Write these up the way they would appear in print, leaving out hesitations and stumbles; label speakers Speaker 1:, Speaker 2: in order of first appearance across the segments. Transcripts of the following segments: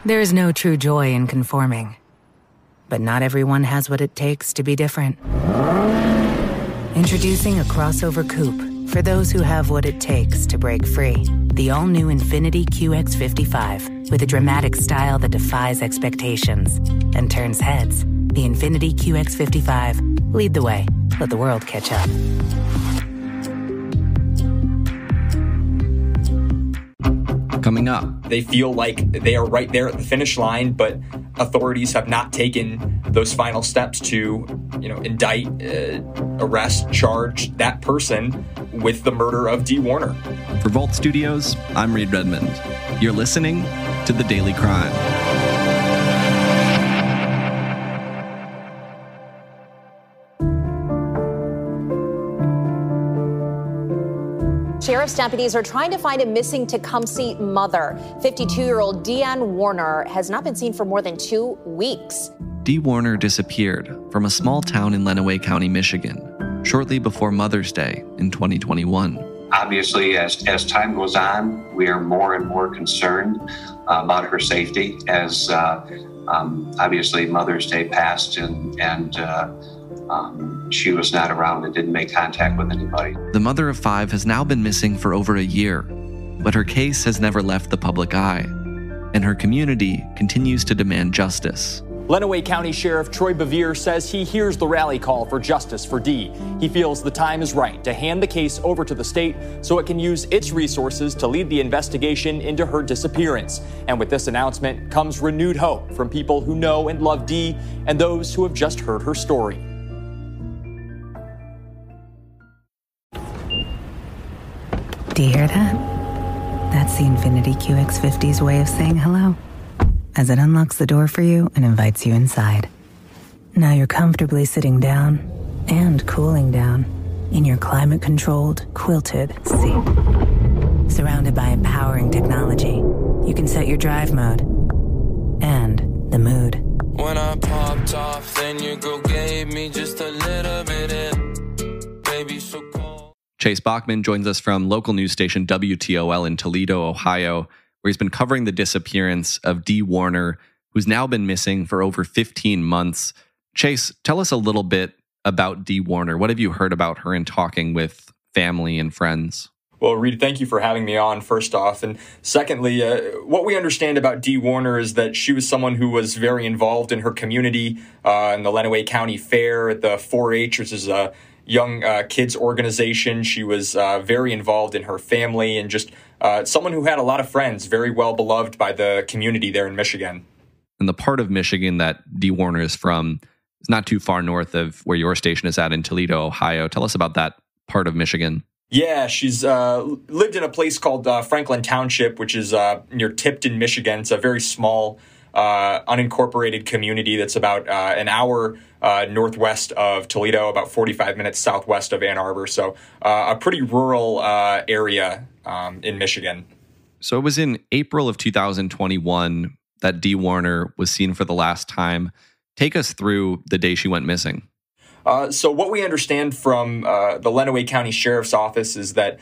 Speaker 1: There is no true joy in conforming. But not everyone has what it takes to be different. Introducing a crossover coupe for those who have what it takes to break free. The all-new Infiniti QX55 with a dramatic style that defies expectations and turns heads. The Infiniti QX55. Lead the way. Let the world catch up.
Speaker 2: Coming up,
Speaker 3: they feel like they are right there at the finish line, but authorities have not taken those final steps to, indict, arrest, charge that person with the murder of Dee Warner.
Speaker 2: For Vault Studios, I'm Reed Redmond. You're listening to The Daily Crime.
Speaker 4: Sheriff's deputies are trying to find a missing Tecumseh mother. 52-year-old Dee Warner has not been seen for more than 2 weeks.
Speaker 2: Dee Warner disappeared from a small town in Lenawee County, Michigan, shortly before Mother's Day in 2021.
Speaker 5: Obviously, as time goes on, we are more and more concerned about her safety as obviously Mother's Day passed and she was not around and didn't make contact with anybody.
Speaker 2: The mother of 5 has now been missing for over a year, but her case has never left the public eye, and her community continues to demand justice.
Speaker 6: Lenawee County Sheriff Troy Bevere says he hears the rally call for justice for Dee. He feels the time is right to hand the case over to the state so it can use its resources to lead the investigation into her disappearance. And with this announcement comes renewed hope from people who know and love Dee and those who have just heard her story.
Speaker 1: Do you hear that? That's the Infiniti QX50's way of saying hello, as it unlocks the door for you and invites you inside. Now you're comfortably sitting down and cooling down in your climate-controlled, quilted seat. Surrounded by empowering technology, you can set your drive mode and the mood.
Speaker 7: When I popped off, then your girl gave me just a little bit of, baby, so cold.
Speaker 2: Chase Bachman joins us from local news station WTOL in Toledo, Ohio, where he's been covering the disappearance of Dee Warner, who's now been missing for over 15 months. Chase, tell us a little bit about Dee Warner. What have you heard about her in talking with family and friends?
Speaker 3: Well, Reed, thank you for having me on, first off. And secondly, what we understand about Dee Warner is that she was someone who was very involved in her community, in the Lenawee County Fair, at the 4-H, which is a young kids organization. She was very involved in her family and just someone who had a lot of friends, very well beloved by the community there in Michigan.
Speaker 2: And the part of Michigan that Dee Warner is from is not too far north of where your station is at in Toledo, Ohio. Tell us about that part of Michigan.
Speaker 3: Yeah, she's lived in a place called Franklin Township, which is near Tipton, Michigan. It's a very small, unincorporated community that's about an hour northwest of Toledo, about 45 minutes southwest of Ann Arbor. So a pretty rural area in Michigan.
Speaker 2: So it was in April of 2021 that Dee Warner was seen for the last time. Take us through the day she went missing.
Speaker 3: So what we understand from the Lenawee County Sheriff's Office is that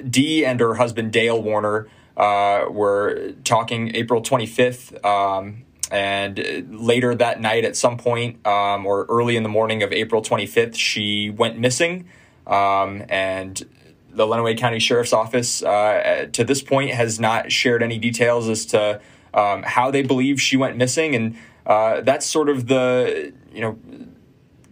Speaker 3: Dee and her husband Dale Warner were talking April 25th, and later that night at some point, or early in the morning of April 25th, she went missing, and the Lenawee County Sheriff's Office to this point has not shared any details as to how they believe she went missing, and that's sort of the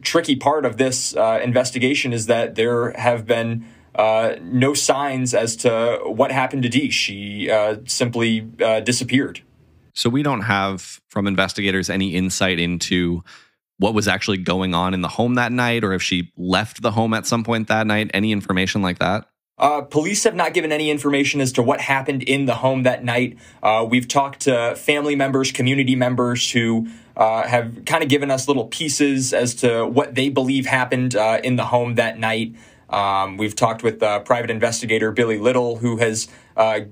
Speaker 3: tricky part of this investigation is that there have been no signs as to what happened to Dee. She simply disappeared.
Speaker 2: So we don't have, from investigators, any insight into what was actually going on in the home that night, or if she left the home at some point that night. Any information like that?
Speaker 3: Police have not given any information as to what happened in the home that night. We've talked to family members, community members who have kind of given us little pieces as to what they believe happened in the home that night. We've talked with private investigator Billy Little, who has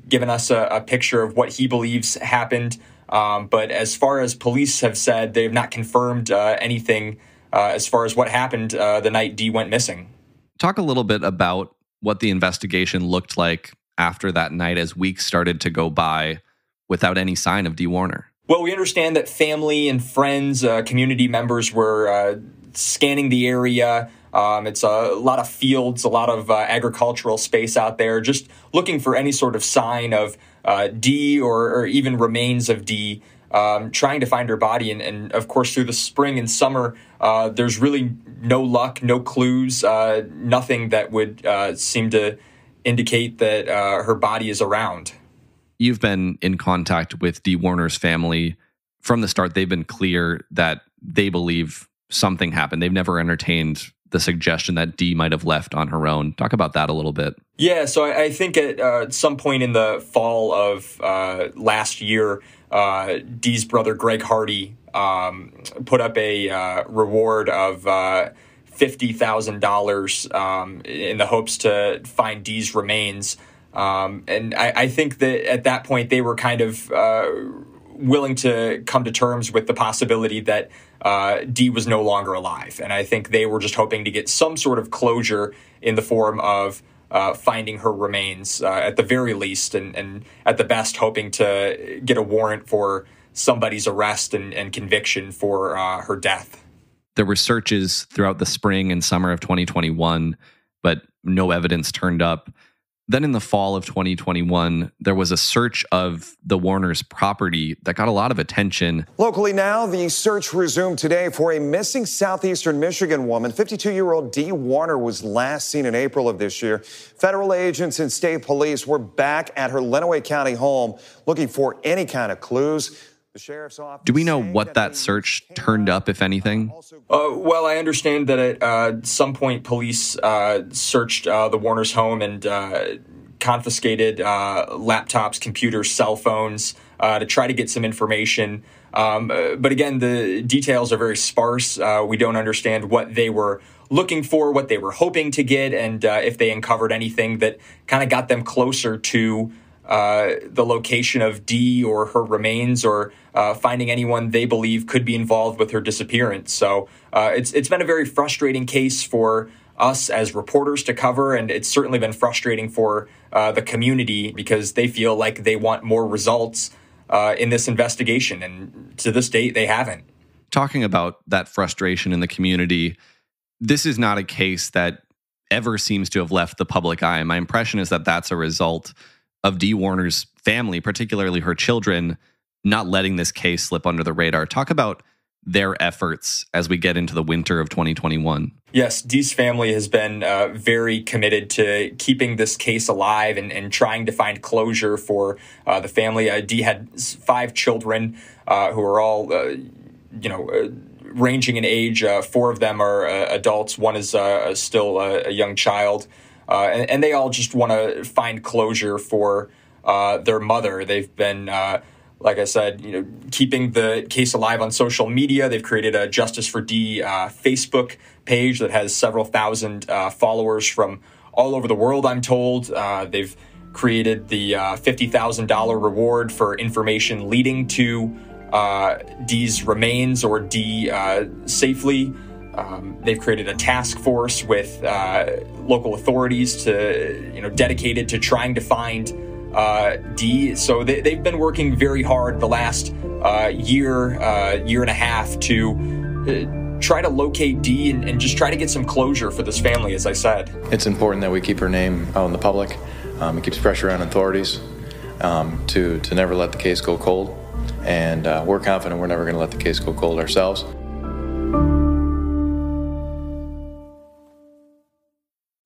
Speaker 3: given us a picture of what he believes happened. But as far as police have said, they have not confirmed anything as far as what happened the night Dee went missing.
Speaker 2: Talk a little bit about what the investigation looked like after that night as weeks started to go by. without any sign of Dee Warner.
Speaker 3: Well, we understand that family and friends, community members were scanning the area. It's a lot of fields, a lot of agricultural space out there, just looking for any sort of sign of Dee or even remains of Dee, trying to find her body. And of course, through the spring and summer, there's really no luck, no clues, nothing that would seem to indicate that her body is around.
Speaker 2: You've been in contact with Dee Warner's family. From the start, they've been clear that they believe something happened. They've never entertained the suggestion that Dee might have left on her own. Talk about that a little bit. Yeah,
Speaker 3: so I think at some point in the fall of last year, Dee's brother, Greg Hardy, put up a reward of $50,000 in the hopes to find Dee's remains. And I think that at that point they were kind of willing to come to terms with the possibility that Dee was no longer alive. And I think they were just hoping to get some sort of closure in the form of finding her remains at the very least, and at the best hoping to get a warrant for somebody's arrest and conviction for her death.
Speaker 2: There were searches throughout the spring and summer of 2021, but no evidence turned up. Then in the fall of 2021, there was a search of the Warners' property that got a lot of attention.
Speaker 8: Locally now, the search resumed today for a missing southeastern Michigan woman. 52-year-old Dee Warner was last seen in April of this year. Federal agents and state police were back at her Lenawee County home looking for any kind of clues. The sheriff's office.
Speaker 2: Do we know what that search turned up, if anything?
Speaker 3: Well, I understand that at some point police searched the Warners' home and confiscated laptops, computers, cell phones to try to get some information. But again, the details are very sparse. We don't understand what they were looking for, what they were hoping to get, and if they uncovered anything that kind of got them closer to the location of Dee or her remains, or finding anyone they believe could be involved with her disappearance. So it's been a very frustrating case for us as reporters to cover, and it's certainly been frustrating for the community because they feel like they want more results in this investigation, and to this date, they haven't.
Speaker 2: Talking about that frustration in the community, this is not a case that ever seems to have left the public eye. My impression is that that's a result of Dee Warner's family, particularly her children, not letting this case slip under the radar. Talk about their efforts as we get into the winter of 2021.
Speaker 3: Yes, Dee's family has been very committed to keeping this case alive and trying to find closure for the family. Dee had 5 children who are all, ranging in age. 4 of them are adults. One is still a young child. And they all just want to find closure for their mother. They've been, like I said, keeping the case alive on social media. They've created a Justice for Dee Facebook page that has several thousand followers from all over the world, I'm told. They've created the $50,000 reward for information leading to Dee's remains or Dee safely. They've created a task force with local authorities to, dedicated to trying to find Dee. So they've been working very hard the last year and a half to try to locate Dee and just try to get some closure for this family, as I said.
Speaker 9: It's important that we keep her name out in the public. It keeps pressure on authorities to never let the case go cold. And we're confident we're never going to let the case go cold ourselves.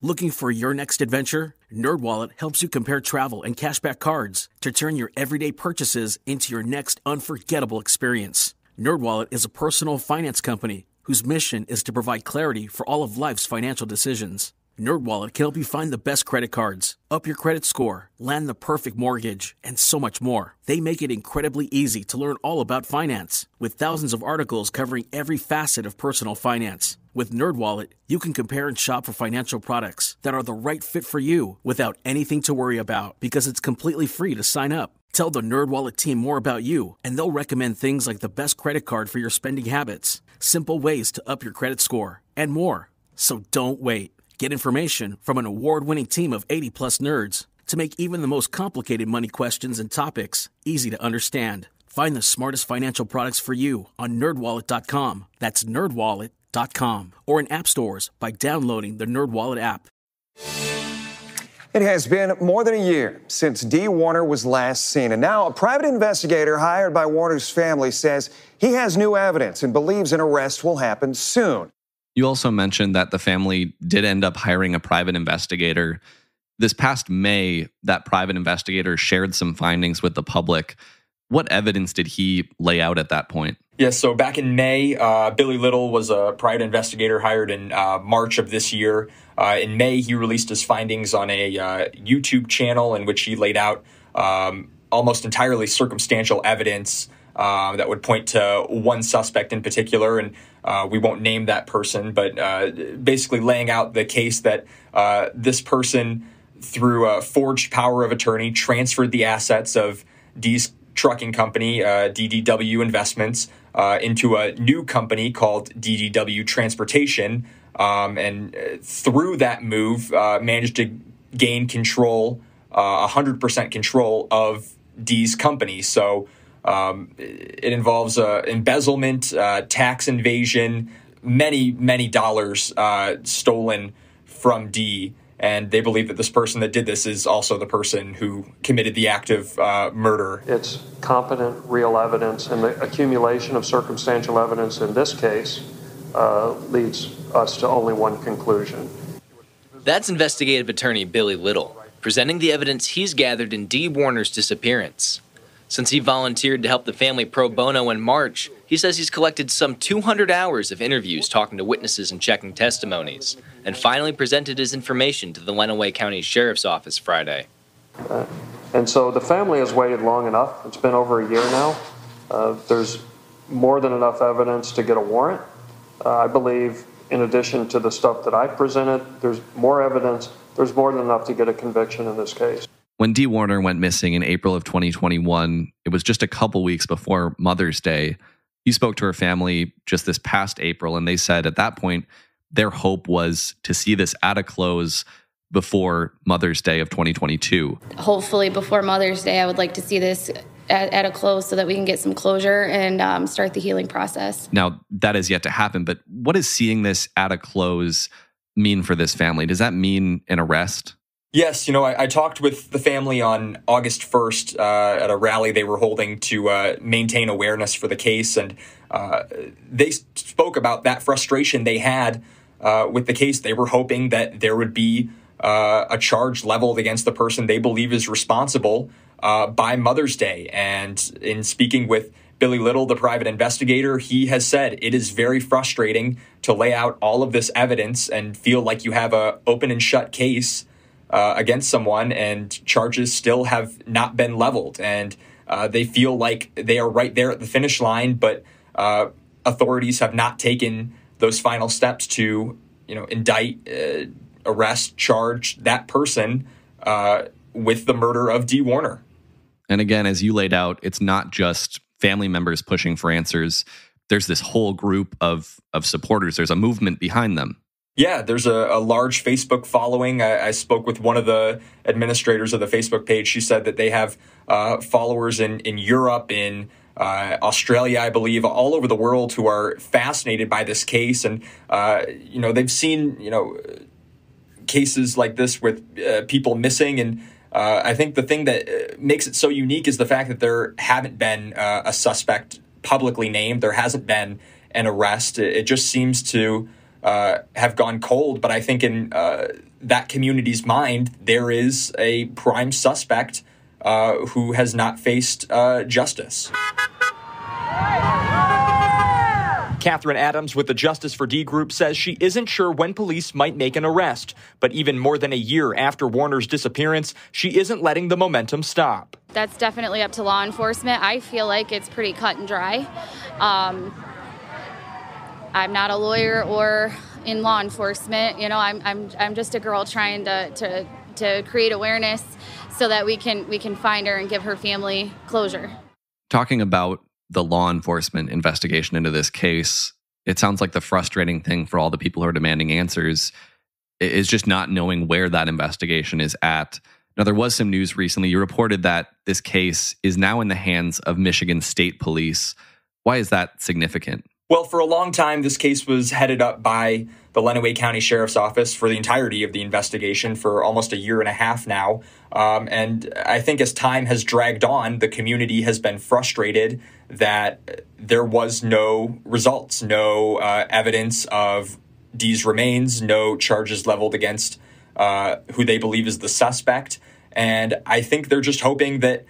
Speaker 10: Looking for your next adventure? NerdWallet helps you compare travel and cashback cards to turn your everyday purchases into your next unforgettable experience. NerdWallet is a personal finance company whose mission is to provide clarity for all of life's financial decisions. NerdWallet can help you find the best credit cards, up your credit score, land the perfect mortgage, and so much more. They make it incredibly easy to learn all about finance, with thousands of articles covering every facet of personal finance. With NerdWallet, you can compare and shop for financial products that are the right fit for you without anything to worry about, because it's completely free to sign up. Tell the NerdWallet team more about you, and they'll recommend things like the best credit card for your spending habits, simple ways to up your credit score, and more. So don't wait. Get information from an award-winning team of 80-plus nerds. to make even the most complicated money questions and topics easy to understand. Find the smartest financial products for you on NerdWallet.com. That's NerdWallet.com. Or in app stores by downloading the NerdWallet app.
Speaker 8: It has been more than a year since Dee Warner was last seen, and now a private investigator hired by Warner's family says he has new evidence and believes an arrest will happen soon.
Speaker 2: You also mentioned that the family did end up hiring a private investigator. This past May, that private investigator shared some findings with the public. What evidence did he lay out at that point?
Speaker 3: Yes, so back in May, Billy Little was a private investigator hired in March of this year. In May, he released his findings on a YouTube channel in which he laid out almost entirely circumstantial evidence that would point to one suspect in particular, and we won't name that person, but basically laying out the case that this person, through a forged power of attorney, transferred the assets of Dee's trucking company, DDW Investments, into a new company called DDW Transportation, and through that move managed to gain control, 100% control of Dee's company. So it involves embezzlement, tax invasion, many dollars stolen from Dee. And they believe that this person that did this is also the person who committed the act of murder.
Speaker 11: It's competent, real evidence, and the accumulation of circumstantial evidence in this case leads us to only one conclusion.
Speaker 12: That's investigative attorney Billy Little, presenting the evidence he's gathered in Dee Warner's disappearance. Since he volunteered to help the family pro bono in March, he says he's collected some 200 hours of interviews talking to witnesses and checking testimonies, and finally presented his information to the Lenawee County Sheriff's Office Friday.
Speaker 11: And so the family has waited long enough. It's been over a year now. There's more than enough evidence to get a warrant. I believe, in addition to the stuff that I presented, there's more evidence. There's more than enough to get a conviction in this case.
Speaker 2: When Dee Warner went missing in April of 2021, it was just a couple weeks before Mother's Day. He spoke to her family just this past April, and they said at that point, their hope was to see this at a close before Mother's Day of 2022.
Speaker 13: Hopefully before Mother's Day, I would like to see this at a close so that we can get some closure and start the healing process.
Speaker 2: Now, that is yet to happen, but what does seeing this at a close mean for this family? Does that mean an arrest?
Speaker 3: Yes, I talked with the family on August 1st at a rally they were holding to maintain awareness for the case, and they spoke about that frustration they had with the case. They were hoping that there would be a charge leveled against the person they believe is responsible by Mother's Day. And in speaking with Billy Little, the private investigator, he has said it is very frustrating to lay out all of this evidence and feel like you have an open and shut case against someone and charges still have not been leveled. And they feel like they are right there at the finish line, but authorities have not taken those final steps to, indict, arrest, charge that person with the murder of Dee Warner.
Speaker 2: And again, as you laid out, it's not just family members pushing for answers. There's this whole group of supporters. There's a movement behind them.
Speaker 3: Yeah, there's a large Facebook following. I spoke with one of the administrators of the Facebook page. She said that they have followers in Europe, in Australia, I believe, all over the world who are fascinated by this case. And, they've seen, cases like this with people missing. And I think the thing that makes it so unique is the fact that there haven't been a suspect publicly named. There hasn't been an arrest. It just seems to have gone cold. But I think in that community's mind, there is a prime suspect who has not faced justice.
Speaker 6: Catherine Adams with the Justice for Dee group says she isn't sure when police might make an arrest. But even more than a year after Warner's disappearance, she isn't letting the momentum stop.
Speaker 13: That's definitely up to law enforcement. I feel like it's pretty cut and dry. I'm not a lawyer or in law enforcement. I'm just a girl trying to create awareness so that we can find her and give her family closure.
Speaker 2: Talking about the law enforcement investigation into this case, it sounds like the frustrating thing for all the people who are demanding answers is just not knowing where that investigation is at. Now, there was some news recently. You reported that this case is now in the hands of Michigan State Police. Why is that significant?
Speaker 3: Well, for a long time, this case was headed up by the Lenawee County Sheriff's Office for the entirety of the investigation for almost a year and a half now. And I think as time has dragged on, the community has been frustrated that there was no results, no evidence of Dee's remains, no charges leveled against who they believe is the suspect. And I think they're just hoping that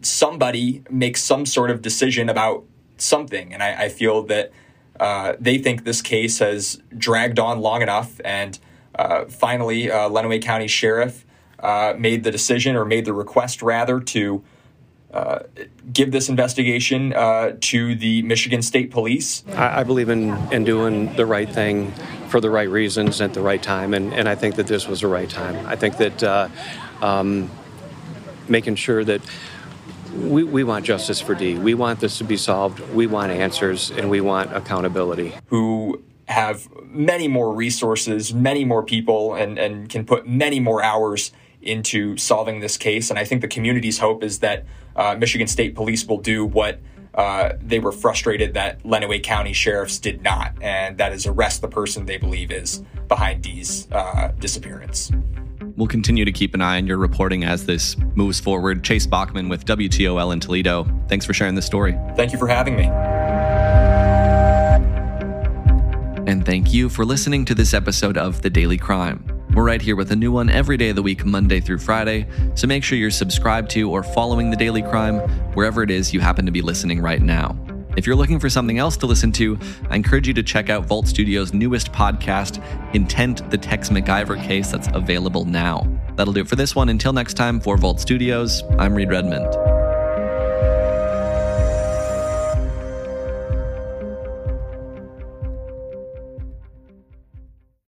Speaker 3: somebody makes some sort of decision about something. And I feel that they think this case has dragged on long enough. And finally, Lenawee County Sheriff made the decision, or made the request rather, to give this investigation to the Michigan State Police.
Speaker 14: I believe in doing the right thing for the right reasons at the right time, and I think that this was the right time. I think that making sure that we want justice for Dee. We want this to be solved. We want answers, and we want accountability.
Speaker 3: Who have many more resources, many more people, and can put many more hours into solving this case. And I think the community's hope is that Michigan State Police will do what they were frustrated that Lenawee County sheriffs did not, and that is arrest the person they believe is behind Dee's disappearance.
Speaker 2: We'll continue to keep an eye on your reporting as this moves forward. Chase Bachman with WTOL in Toledo. Thanks for sharing this story.
Speaker 3: Thank you for having me.
Speaker 2: And thank you for listening to this episode of The Daily Crime. We're right here with a new one every day of the week, Monday through Friday, so make sure you're subscribed to or following The Daily Crime wherever it is you happen to be listening right now. If you're looking for something else to listen to, I encourage you to check out Vault Studios' newest podcast, Intent, the Tex MacGyver Case, that's available now. That'll do it for this one. Until next time, for Vault Studios, I'm Reed Redmond.